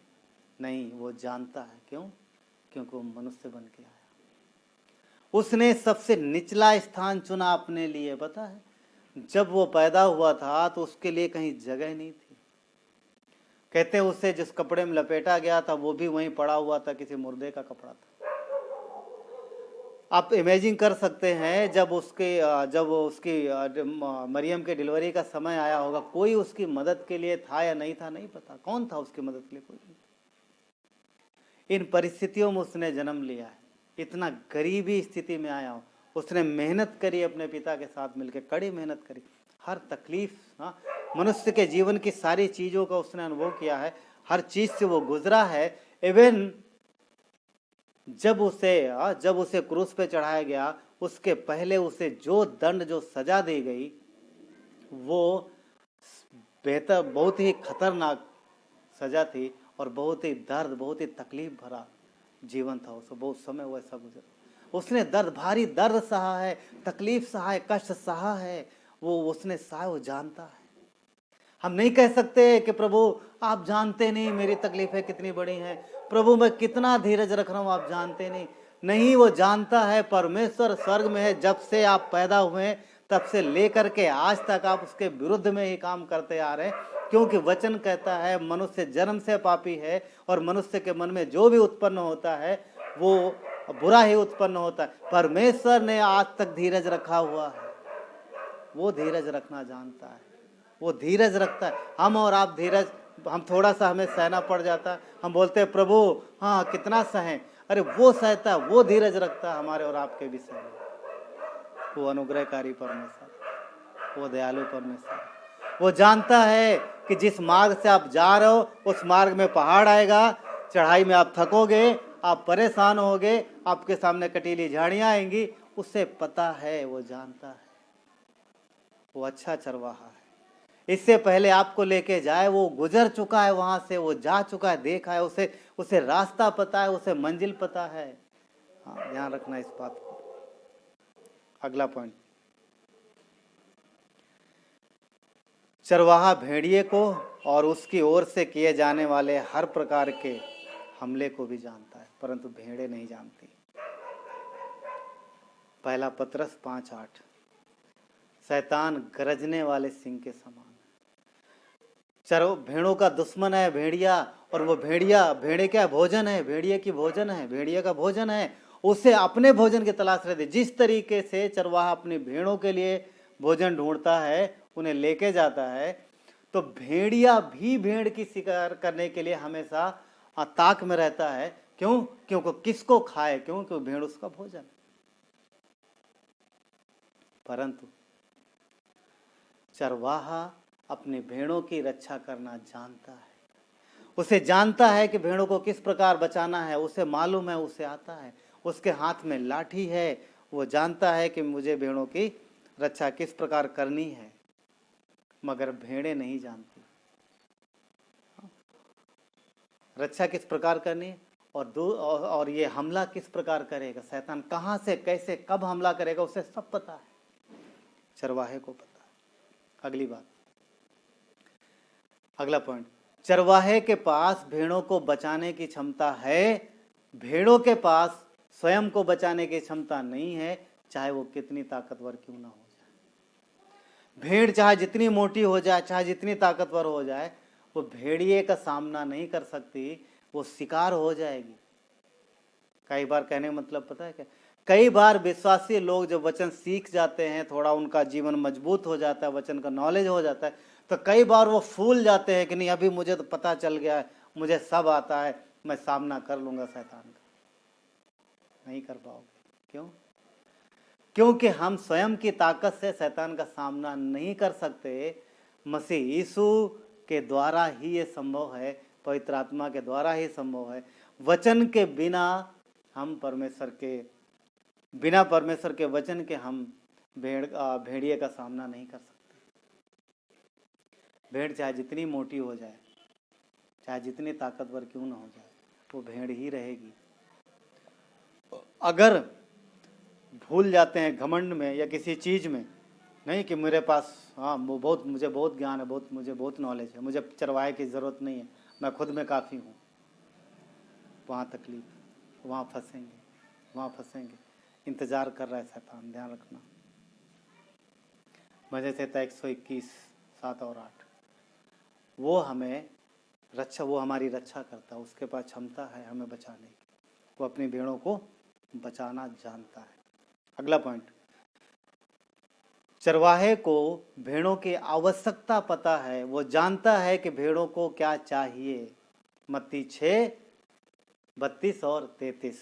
नहीं, वो जानता है। क्यों? क्योंकि वो मनुष्य बन के आया, उसने सबसे निचला स्थान चुना अपने लिए। पता है, जब वो पैदा हुआ था तो उसके लिए कहीं जगह नहीं थी। कहते हैं उसे जिस कपड़े में लपेटा गया था वो भी वहीं पड़ा हुआ था, किसी मुर्दे का कपड़ा था। आप इमेजिन कर सकते हैं जब उसकी मरियम के डिलीवरी का समय आया होगा, कोई उसकी मदद के लिए था या नहीं था, नहीं पता। कौन था उसकी मदद के लिए? कोई नहीं। इन परिस्थितियों में उसने जन्म लिया है, इतना गरीबी स्थिति में आया हो, उसने मेहनत करी, अपने पिता के साथ मिलकर कड़ी मेहनत करी, हर तकलीफ, हाँ, मनुष्य के जीवन की सारी चीजों का उसने अनुभव किया है, हर चीज से वो गुजरा है। इवन जब उसे क्रूस पे चढ़ाया गया, उसके पहले उसे जो दंड, जो सजा दी गई, वो बेहतर, बहुत ही खतरनाक सजा थी और बहुत ही दर्द, बहुत ही तकलीफ भरा जीवन था। उसे बहुत समय वैसा गुजरा। उसने भारी दर्द सहा है, तकलीफ सहा है, कष्ट सहा है, वो उसने सहा, वो जानता है। हम नहीं कह सकते कि प्रभु आप जानते नहीं मेरी तकलीफें कितनी बड़ी हैं, प्रभु मैं कितना धीरज रख रहा हूँ, आप जानते नहीं, वो जानता है। परमेश्वर स्वर्ग में है, जब से आप पैदा हुए तब से लेकर के आज तक आप उसके विरुद्ध में ही काम करते आ रहे हैं, क्योंकि वचन कहता है मनुष्य जन्म से पापी है और मनुष्य के मन में जो भी उत्पन्न होता है वो बुरा ही उत्पन्न होता है। परमेश्वर ने आज तक धीरज रखा हुआ है, वो धीरज रखना जानता है, वो धीरज रखता है। हम और आप धीरज, हम थोड़ा सा हमें सहना पड़ जाता है, हम बोलते हैं प्रभु हाँ कितना सहें, अरे वो सहता है, वो धीरज रखता है हमारे और आपके विषय में। वो अनुग्रहकारी परमेश्वर, वो दयालु परमेश्वर, वो जानता है कि जिस मार्ग से आप जा रहे हो उस मार्ग में पहाड़ आएगा, चढ़ाई में आप थकोगे, आप परेशान होगे, आपके सामने कटीली झाड़ियां आएंगी, उसे पता है, वो जानता है। वो अच्छा चरवाहा है, इससे पहले आपको लेके जाए वो गुजर चुका है, वहां से वो जा चुका है, देखा है, उसे रास्ता पता है, उसे मंजिल पता है। हाँ, ध्यान रखना इस बात को। अगला पॉइंट, चरवाहा भेड़िए को और उसकी ओर से किए जाने वाले हर प्रकार के हमले को भी जानता है, परंतु भेड़ें नहीं जानती। पहला पतरस 5:8, शैतान गरजने वाले सिंह के समान, भेड़ों का दुश्मन है भेड़िया, और वो भेड़े क्या भोजन है, भेड़िए की भोजन है, भेड़िए का भोजन है, उसे अपने भोजन की तलाश रहती। जिस तरीके से चरवाहा अपनी भेड़ों के लिए भोजन ढूंढता है, उन्हें लेके जाता है, तो भेड़िया भी भेड़ की शिकार करने के लिए हमेशा ताक में रहता है। क्यों? क्योंकि किसको खाए, क्योंकि भेड़ उसका भोजन। परंतु चरवाहा अपनी भेड़ों की रक्षा करना जानता है, उसे जानता है कि भेड़ों को किस प्रकार बचाना है, उसे मालूम है, उसे आता है, उसके हाथ में लाठी है, वो जानता है कि मुझे भेड़ों की रक्षा किस प्रकार करनी है। मगर भेड़ें नहीं जानती रक्षा किस प्रकार करनी है, और ये हमला किस प्रकार करेगा, शैतान कहां से कैसे कब हमला करेगा, उसे सब पता है, चरवाहे को पता है। अगली बात, अगला पॉइंट, चरवाहे के पास भेड़ों को बचाने की क्षमता है, भेड़ों के पास स्वयं को बचाने की क्षमता नहीं है, चाहे वो कितनी ताकतवर क्यों ना हो जाए। भेड़ चाहे जितनी मोटी हो जाए, चाहे जितनी ताकतवर हो जाए, वो भेड़िए का सामना नहीं कर सकती, वो शिकार हो जाएगी। कई बार कहने का मतलब पता है क्या, कई बार विश्वासी लोग जब वचन सीख जाते हैं, थोड़ा उनका जीवन मजबूत हो जाता है, वचन का नॉलेज हो जाता है, तो कई बार वो फूल जाते हैं कि नहीं अभी मुझे तो पता चल गया है, मुझे सब आता है, मैं सामना कर लूंगा शैतान का। नहीं कर पाओगे। क्यों? क्योंकि हम स्वयं की ताकत से शैतान का सामना नहीं कर सकते। मसीह यीशु के द्वारा ही ये संभव है, पवित्र आत्मा के द्वारा ही संभव है। वचन के बिना हम बिना परमेश्वर के वचन के हम भेड़िए का सामना नहीं कर सकते। भेड़ चाहे जितनी मोटी हो जाए, चाहे जितनी ताकतवर क्यों ना हो जाए, वो भेड़ ही रहेगी। अगर भूल जाते हैं घमंड में या किसी चीज में, नहीं कि मेरे पास मुझे बहुत ज्ञान है, मुझे बहुत नॉलेज है, मुझे चरवाहे की जरूरत नहीं है, मैं खुद में काफी हूँ, वहाँ तकलीफ, वहाँ फंसेंगे। इंतजार कर रहा है शैतान, ध्यान रखना। मजे से 121 7 और 8, वो हमारी रक्षा करता है, उसके पास क्षमता है हमें बचाने की, वो अपनी भेड़ों को बचाना जानता है। अगला पॉइंट, चरवाहे को भेड़ों की आवश्यकता पता है, वो जानता है कि भेड़ों को क्या चाहिए। मत्ती 6:32 और 33,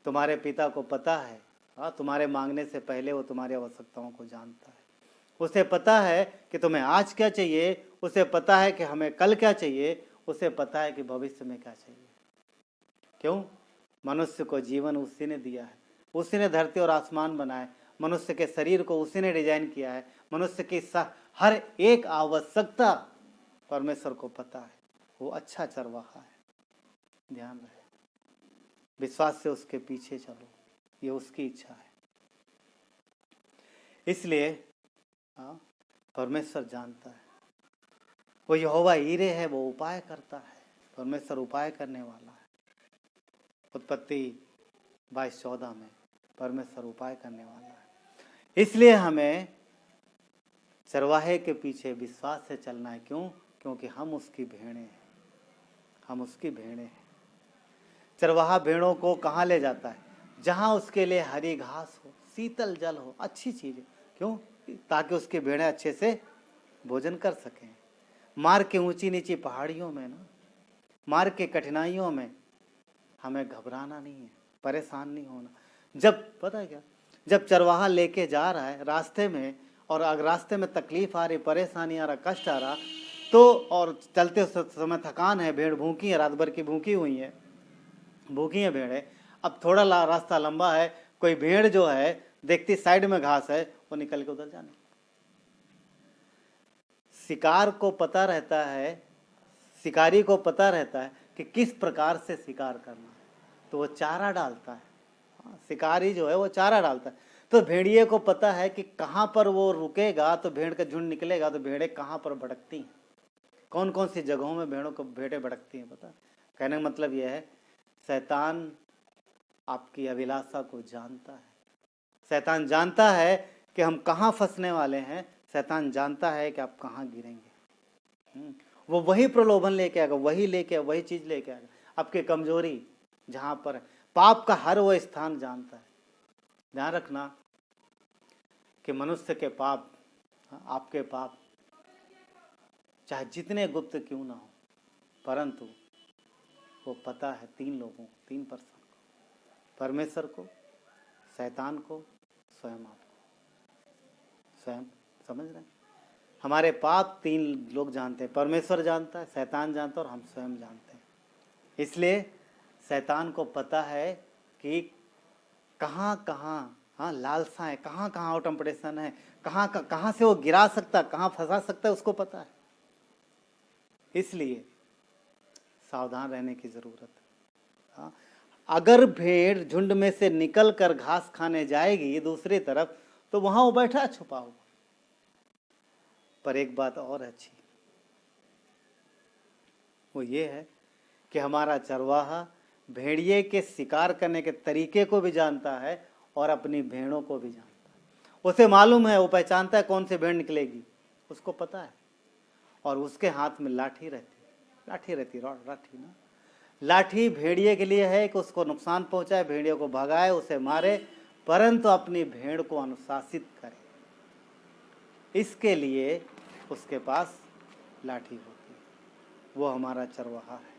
तुम्हारे पिता को पता है, तुम्हारे मांगने से पहले वो तुम्हारी आवश्यकताओं को जानता है, उसे पता है कि तुम्हें आज क्या चाहिए, उसे पता है कि हमें कल क्या चाहिए, उसे पता है कि भविष्य में क्या चाहिए। क्यों? मनुष्य को जीवन उसी ने दिया है, उसी ने धरती और आसमान बनाए, मनुष्य के शरीर को उसी ने डिजाइन किया है, मनुष्य की हर एक आवश्यकता परमेश्वर को पता है। वो अच्छा चरवाहा है, ध्यान रहे। विश्वास से उसके पीछे चलो, ये उसकी इच्छा है। इसलिए परमेश्वर जानता है। वो यहोवा ईरे है, वो उपाय करता है। परमेश्वर उपाय करने वाला है। उत्पत्ति 22:14 में परमेश्वर उपाय करने वाला है। इसलिए हमें चरवाहे के पीछे विश्वास से चलना है। क्यों? क्योंकि हम उसकी भेड़ें हैं, हम उसकी भेड़ें हैं। चरवाहा भेड़ों को कहाँ ले जाता है? जहाँ उसके लिए हरी घास हो, शीतल जल हो, अच्छी चीज़ें। क्यों? ताकि उसकी भेड़ें अच्छे से भोजन कर सकें। मार्ग के ऊंची नीची पहाड़ियों में ना, मार्ग के कठिनाइयों में हमें घबराना नहीं है, परेशान नहीं होना। जब पता है क्या, जब चरवाहा लेके जा रहा है रास्ते में, और अगर रास्ते में तकलीफ आ रही, परेशानी आ रहा, कष्ट आ रहा, तो और चलते समय थकान है, भेड़ भूखी है, रात भर की भूखी हुई है, भूखी है भेड़ें। अब थोड़ा रास्ता लंबा है, कोई भेड़ जो है देखती साइड में घास है, वो निकल के उधर जाने। शिकार को पता रहता है, शिकारी को पता रहता है कि किस प्रकार से शिकार करना है, तो वो चारा डालता है। शिकारी जो है वो चारा डालता है। तो भेड़िए को पता है कि कहाँ पर वो रुकेगा तो भेड़ का झुंड निकलेगा, तो भेड़ें कहाँ पर भटकती हैं, कौन कौन सी जगहों में भेड़ें भटकती हैं। पता? कहने का मतलब यह है, शैतान आपकी अभिलाषा को जानता है। शैतान जानता है कि हम कहाँ फंसने वाले हैं। शैतान जानता है कि आप कहाँ गिरेंगे। वो वही प्रलोभन लेके आएगा, वही चीज लेके आएगा। आपकी कमजोरी जहां पर है, पाप का हर वो स्थान जानता है। ध्यान रखना कि मनुष्य के पाप, आपके पाप चाहे जितने गुप्त क्यों ना हो, परंतु वो पता है तीन लोगों, तीन पर्सन को, परमेश्वर को, शैतान को, स्वयं आपको। स्वयं समझ रहे हैं? हमारे पाप तीन लोग जानते हैं, परमेश्वर जानता है, शैतान जानता है और हम स्वयं जानते हैं। इसलिए शैतान को पता है कि कहाँ कहाँ लालसाएं, कहाँ कहाँ ऑटम्पटेशन है, कहाँ से वो गिरा सकता, कहाँ फंसा सकता है, उसको पता है। इसलिए सावधान रहने की जरूरत है। अगर भेड़ झुंड में से निकल कर घास खाने जाएगी दूसरी तरफ, तो वहां वो बैठा छुपा हुआ। पर एक बात और अच्छी, वो ये है कि हमारा चरवाहा भेड़िए के शिकार करने के तरीके को भी जानता है और अपनी भेड़ों को भी जानता है। उसे मालूम है, वो पहचानता है कौन सी भेड़ निकलेगी, उसको पता है। और उसके हाथ में लाठी रहती ना। लाठी भेड़िए के लिए है कि उसको नुकसान पहुंचाए, भेड़िए को भगाए, उसे मारे, परंतु अपनी भेड़ को अनुशासित करे। इसके लिए उसके पास लाठी होती है। वो हमारा चरवाहा है,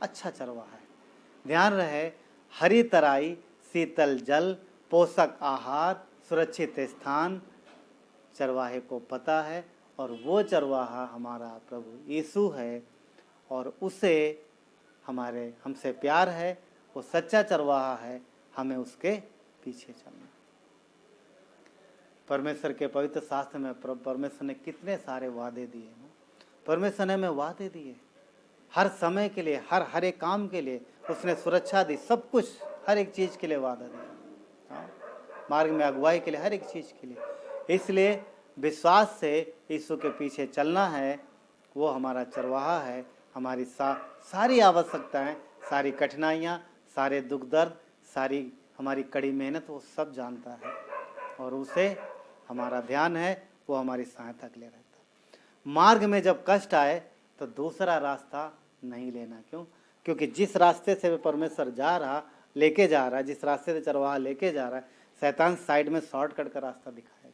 अच्छा चरवाहा है। ध्यान रहे, हरी तराई, शीतल जल, पोषक आहार, सुरक्षित स्थान चरवाहे को पता है। और वो चरवाहा हमारा प्रभु यीशु है, और उसे हमसे प्यार है। वो सच्चा चरवाहा है, हमें उसके पीछे चलना। परमेश्वर के पवित्र शास्त्र में परमेश्वर ने कितने सारे वादे दिए। परमेश्वर ने हमें वादे दिए, हर समय के लिए, हर एक काम के लिए उसने सुरक्षा दी, सब कुछ, हर एक चीज के लिए वादा दिया। मार्ग में अगुवाई के लिए, हर एक चीज के लिए। इसलिए विश्वास से यीशु के पीछे चलना है। वो हमारा चरवाहा है। हमारी सारी आवश्यकताएं, सारी कठिनाइयाँ, सारे दुख दर्द, सारी हमारी कड़ी मेहनत वो सब जानता है, और उसे हमारा ध्यान है, वो हमारी सहायता के लिए रहता है। मार्ग में जब कष्ट आए तो दूसरा रास्ता नहीं लेना। क्यों? क्योंकि जिस रास्ते से परमेश्वर लेके जा रहा है, जिस रास्ते से चरवाहा लेके जा रहा है, शैतान साइड में शॉर्टकट का रास्ता दिखाएगा।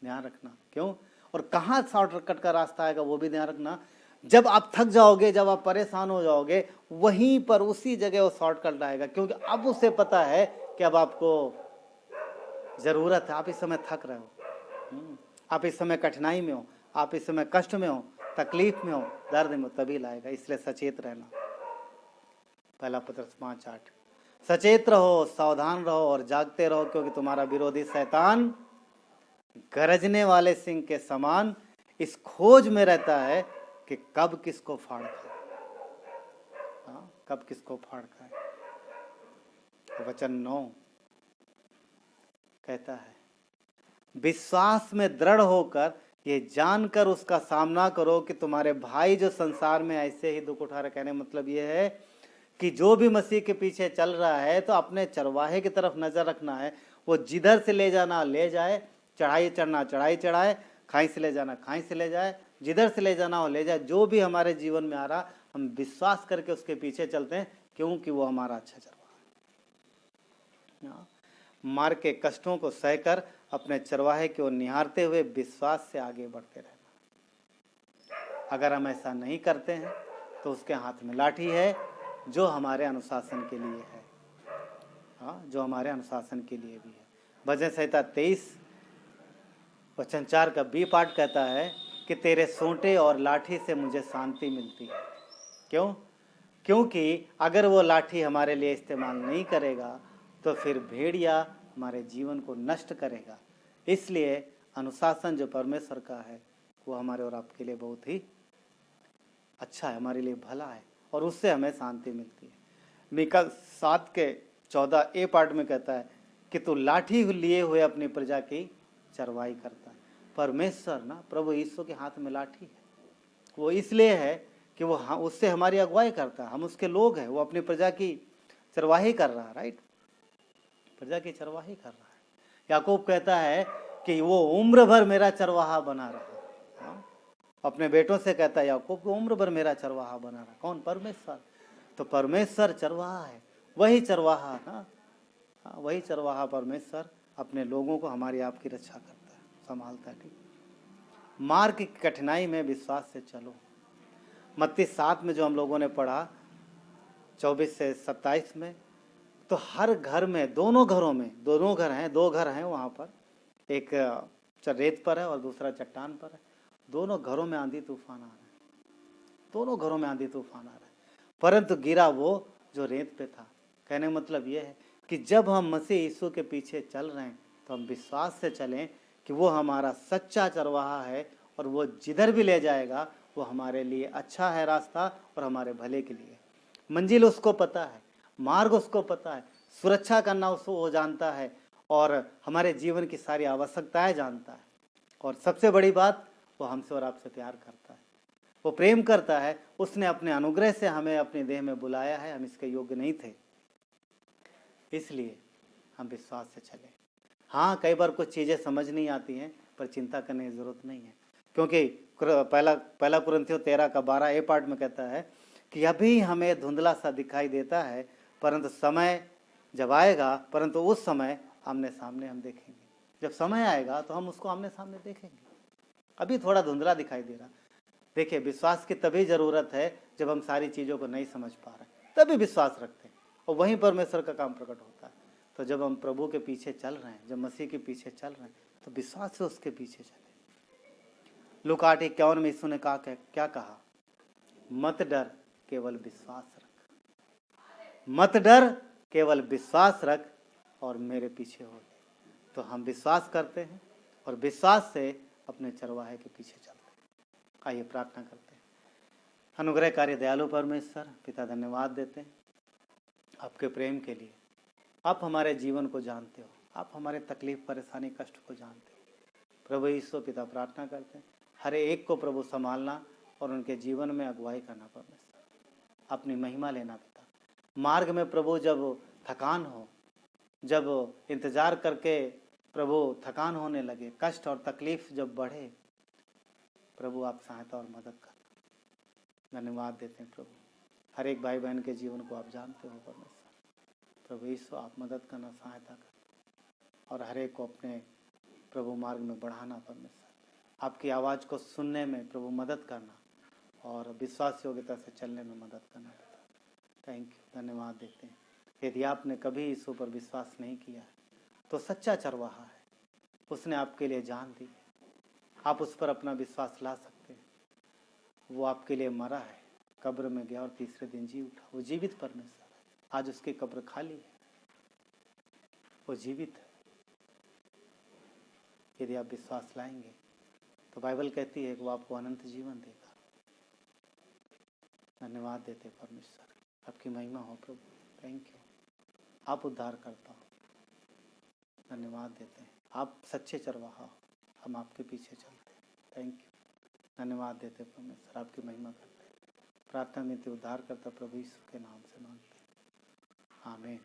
ध्यान रखना। क्यों? और कहाँ शॉर्टकट का रास्ता आएगा वो भी ध्यान रखना। जब आप थक जाओगे, जब आप परेशान हो जाओगे, वहीं पर उसी जगह वो शॉर्टकट आएगा। क्योंकि अब उसे पता है कि अब आपको जरूरत है। आप इस समय थक रहे हो, आप इस समय कठिनाई में हो, आप इस समय कष्ट में हो, तकलीफ में हो, दर्द में हो, तभी लाएगा। इसलिए सचेत रहना। पहला पत्रस 5:8 सचेत रहो, सावधान रहो और जागते रहो, क्योंकि तुम्हारा विरोधी शैतान गरजने वाले सिंह के समान इस खोज में रहता है कि कब किसको फाड़ खाए। कब किसको फाड़ खाए। वचन 9 कहता है, विश्वास में दृढ़ होकर ये जानकर उसका सामना करो कि तुम्हारे भाई जो संसार में ऐसे ही दुख उठा रहे। कहने मतलब ये है कि जो भी मसीह के पीछे चल रहा है तो अपने चरवाहे की तरफ नजर रखना है। वो जिधर से ले जाना ले जाए, चढ़ाई चढ़ना चढ़ाई चढ़ाए, खाई से ले जाना खाई से ले जाए, जिधर से ले जाना हो ले जाए। जो भी हमारे जीवन में आ रहा, हम विश्वास करके उसके पीछे चलते हैं, क्योंकि वो हमारा अच्छा चरवाहा है। मार्ग के कष्टों को सहकर अपने चरवाहे की ओर निहारते हुए विश्वास से आगे बढ़ते रहना। अगर हम ऐसा नहीं करते हैं तो उसके हाथ में लाठी है, जो हमारे अनुशासन के लिए है। जो हमारे अनुशासन के लिए भी है। भजन संहिता 23 वचन 4 का बी पार्ट कहता है कि तेरे सोंटे और लाठी से मुझे शांति मिलती है। क्यों? क्योंकि अगर वो लाठी हमारे लिए इस्तेमाल नहीं करेगा तो फिर भेड़िया हमारे जीवन को नष्ट करेगा। इसलिए अनुशासन जो परमेश्वर का है वो हमारे और आपके लिए बहुत ही अच्छा है, हमारे लिए भला है, और उससे हमें शांति मिलती है। मीका 7:14 पार्ट में कहता है कि तू लाठी लिए हुए अपनी प्रजा की चरवाई करता है। परमेश्वर ना, प्रभु यीशु के हाथ में लाठी है। वो इसलिए है कि वो उससे हमारी अगुवाई करता है, हम उसके लोग हैं। वो अपनी प्रजा की चरवाही कर रहा है, राइट, प्रजा की चरवाही कर रहा है। याकूब कहता है कि वो उम्र भर मेरा चरवाहा बना रहा। अपने बेटों से कहता है याकूब को, उम्र भर मेरा चरवाहा बना रहा। कौन? परमेश्वर। तो परमेश्वर चरवाहा है, वही चरवाहा ना, वही चरवाहा परमेश्वर अपने लोगों को, हमारी आपकी रक्षा करता है, संभालता है। ठीक, मार्ग की कठिनाई में विश्वास से चलो। मत्ती 7 में जो हम लोगों ने पढ़ा 24 से 27 में, तो हर घर में, दोनों घरों में, दोनों घर हैं, 2 घर हैं वहाँ पर, एक रेत पर है और दूसरा चट्टान पर है। दोनों घरों में आंधी तूफान आ रहा है, दोनों घरों में आंधी तूफान आ रहा है, परंतु गिरा वो जो रेत पे था। कहने का मतलब ये है कि जब हम मसीह यीशु के पीछे चल रहे हैं तो हम विश्वास से चलें कि वो हमारा सच्चा चरवाहा है, और वो जिधर भी ले जाएगा वो हमारे लिए अच्छा है रास्ता, और हमारे भले के लिए। मंजिल उसको पता है, मार्ग उसको पता है, सुरक्षा करना उसको वो जानता है, और हमारे जीवन की सारी आवश्यकताएं जानता है। और सबसे बड़ी बात, वो हमसे और आपसे प्यार करता है, वो प्रेम करता है। उसने अपने अनुग्रह से हमें अपने देह में बुलाया है, हम इसके योग्य नहीं थे, इसलिए हम विश्वास से चले। हाँ, कई बार कुछ चीज़ें समझ नहीं आती हैं, पर चिंता करने की ज़रूरत नहीं है, क्योंकि पहला कुरिन्थियों 13:12 पार्ट में कहता है कि अभी हमें धुंधला सा दिखाई देता है, परंतु समय जब आएगा, परंतु उस समय आमने सामने हम देखेंगे। जब समय आएगा तो हम उसको आमने सामने देखेंगे। अभी थोड़ा धुंधला दिखाई दे रहा। देखिए, विश्वास की तभी ज़रूरत है जब हम सारी चीज़ों को नहीं समझ पा रहे, तभी विश्वास रखते हैं, और वहीं परमेश्वर का काम प्रकट होता है। तो जब हम प्रभु के पीछे चल रहे हैं, जब मसीह के पीछे चल रहे हैं, तो विश्वास से उसके पीछे चले। लूका 8:51 में यीशु ने कहा, क्या कहा? मत डर, केवल विश्वास रख। मत डर, केवल विश्वास रख, और मेरे पीछे हो। तो हम विश्वास करते हैं और विश्वास से अपने चरवाहे के पीछे चलते हैं। आइए प्रार्थना करते हैं। अनुग्रहकारी दयालु परमेश्वर पिता, धन्यवाद देते हैं आपके प्रेम के लिए। आप हमारे जीवन को जानते हो, आप हमारे तकलीफ, परेशानी, कष्ट को जानते हो। प्रभु यीशु पिता, प्रार्थना करते हैं हर एक को प्रभु संभालना और उनके जीवन में अगुवाई करना। परमेश्वर, अपनी महिमा लेना पिता। मार्ग में प्रभु जब थकान हो, जब इंतजार करके प्रभु थकान होने लगे, कष्ट और तकलीफ जब बढ़े, प्रभु आप सहायता और मदद करना। धन्यवाद देते हैं प्रभु, हर एक भाई बहन के जीवन को आप जानते हो परमेश्वर। प्रभु यीशु, आप मदद करना, सहायता करना, और हर एक को अपने प्रभु मार्ग में बढ़ाना। परमेश्वर, आपकी आवाज़ को सुनने में प्रभु मदद करना, और विश्वास योग्यता से चलने में मदद करना। थैंक यू, धन्यवाद देते हैं। यदि आपने कभी यीशु पर विश्वास नहीं किया है तो सच्चा चरवाहा है, उसने आपके लिए जान दी। आप उस पर अपना विश्वास ला सकते हैं। वो आपके लिए मरा है, कब्र में गया और तीसरे दिन जी उठा। वो जीवित परमेश्वर है। आज उसकी कब्र खाली है, वो जीवित है। यदि आप विश्वास लाएंगे तो बाइबल कहती है कि वो आपको अनंत जीवन देगा। धन्यवाद देते परमेश्वर, आपकी महिमा हो प्रभु। थैंक यू, आप उद्धार करता हो। धन्यवाद देते हैं, आप सच्चे चरवाहा हो, हम आपके पीछे चलते हैं। थैंक यू, धन्यवाद देते परमेश्वर, आपकी महिमा करते हैं। प्रार्थना में उद्धार करता प्रभु यीशु के नाम से मांगते हैं, आमीन।